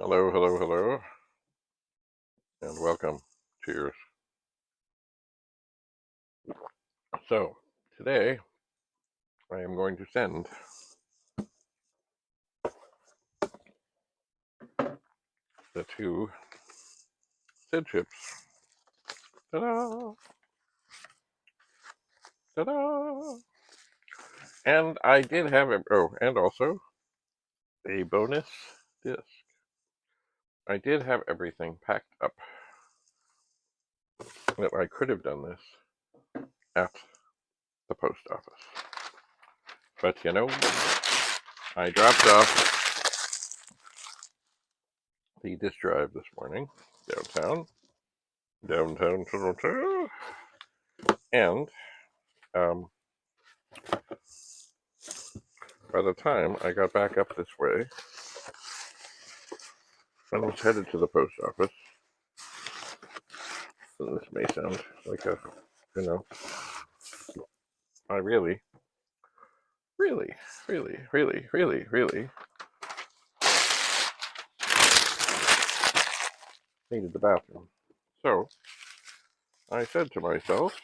Hello, hello, hello, and welcome. Cheers. So, today I am going to send the two SID chips. Ta-da! Ta-da! And I did have and also a bonus disc. I did have everything packed up that I could have done this at the post office. But I dropped off the disk drive this morning downtown. And um, by the time I got back up this way and was headed to the post office, so this may sound like I really, really, really, really, really, really needed the bathroom. So I said to myself,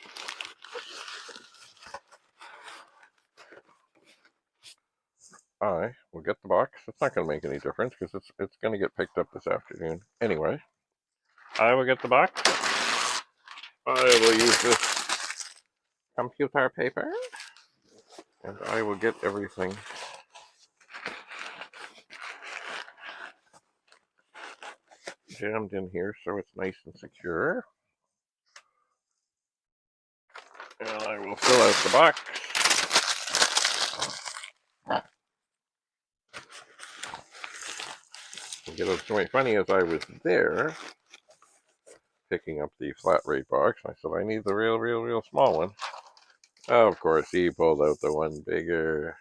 I will get the box. It's not going to make any difference because it's going to get picked up this afternoon anyway. I will get the box. I will use this computer paper, and I will get everything jammed in here so it's nice and secure. And I will fill out the box. You know, it's really funny, as I was there picking up the flat rate box, I said, I need the real small one. Oh, of course, he pulled out the one bigger.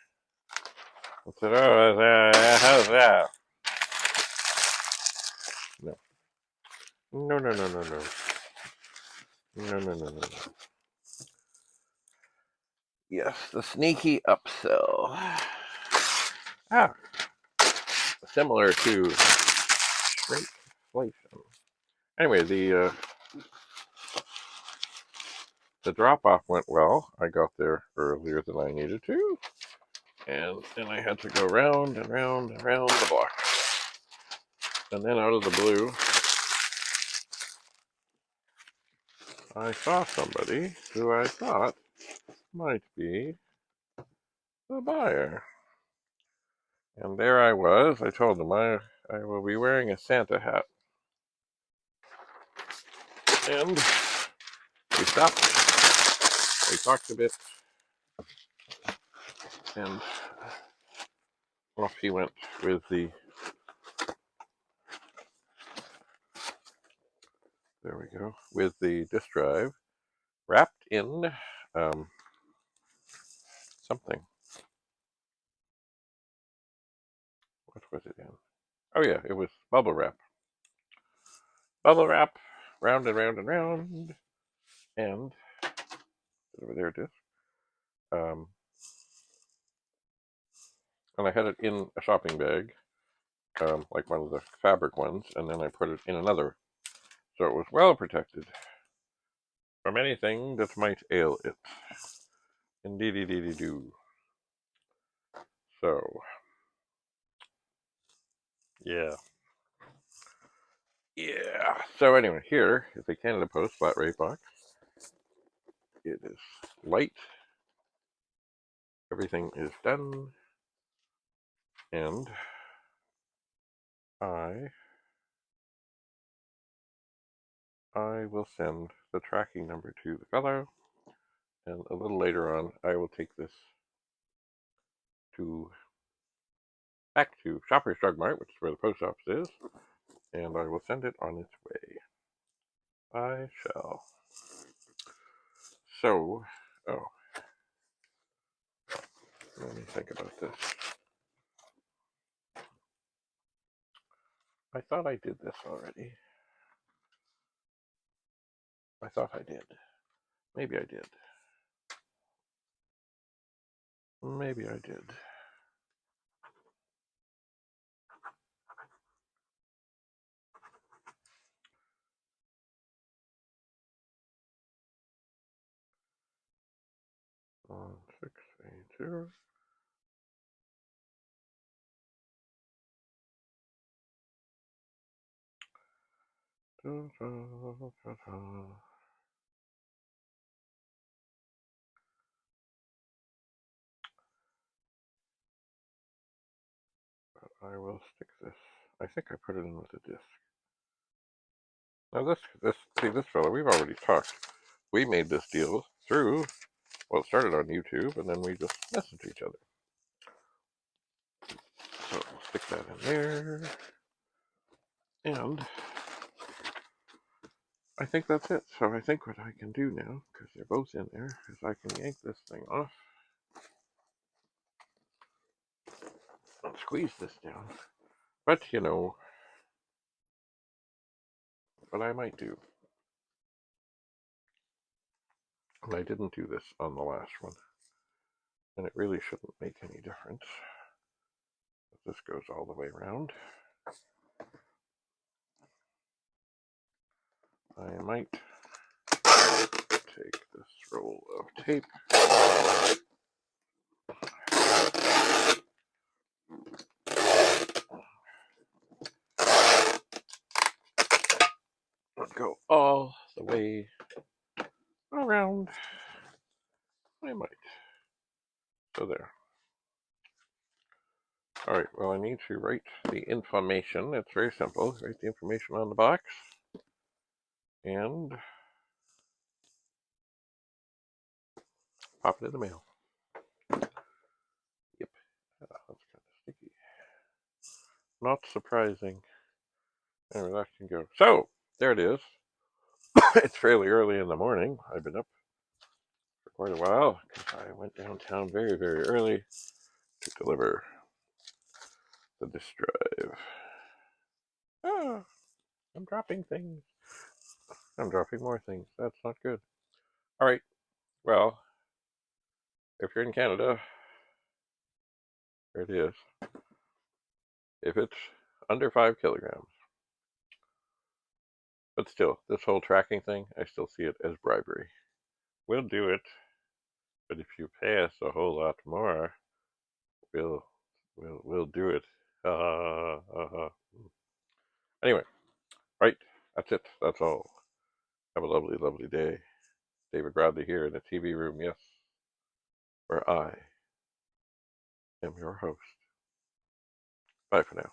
I said, oh, how's that? No. No, no, no, no, no. No, no, no, no, no. Yes, the sneaky upsell. Ah, similar to shrinkflation. Anyway, the drop-off went well. I got there earlier than I needed to. And then I had to go round and round and round the block. And then out of the blue, I saw somebody who I thought might be the buyer. And there I was. I told them I will be wearing a Santa hat. And we stopped. We talked a bit. And off he went with there we go, with the disk drive wrapped in something. What was it in? Oh yeah, it was bubble wrap. Bubble wrap, round and round and round. And over there it is. And I had it in a shopping bag, like one of the fabric ones, and then I put it in another. So it was well protected from anything that might ail it. Indeedy-dee-dee-doo. So, yeah. Yeah. So anyway, here is a Canada Post flat rate box. It is light. Everything is done. And I will send the tracking number to the fellow. And a little later on, I will take this back to Shoppers Drug Mart, which is where the post office is, and I will send it on its way. I shall. So, let me think about this. I thought I did this already. I thought I did. Maybe I did. Maybe I did. Sure. I will stick this. I think I put it in with a disc. Now this fellow, we've already talked. We made this deal through, well, it started on YouTube, and then we just messaged each other. So I'll stick that in there. And I think that's it. So I think what I can do now, because they're both in there, is I can yank this thing off and squeeze this down. But, you know, what I might do, and I didn't do this on the last one, and it really shouldn't make any difference. But this goes all the way around. I might take this roll of tape and go all the way around. I might. So there. All right, well, I need to write the information. It's very simple. Write the information on the box. And pop it in the mail. Yep. That's kind of sticky. Not surprising. Anyway, that can go. So, there it is. It's fairly early in the morning. I've been up for quite a while because I went downtown very, very early to deliver the disk drive. Ah, I'm dropping things. I'm dropping more things. That's not good. All right. Well, if you're in Canada, there it is. If it's under 5 kilograms, but still, this whole tracking thing, I still see it as bribery. We'll do it, but if you pay us a whole lot more, we'll do it. Anyway, right, that's it. That's all. Have a lovely, lovely day. David Bradley here in the TV room, yes, where I am your host. Bye for now.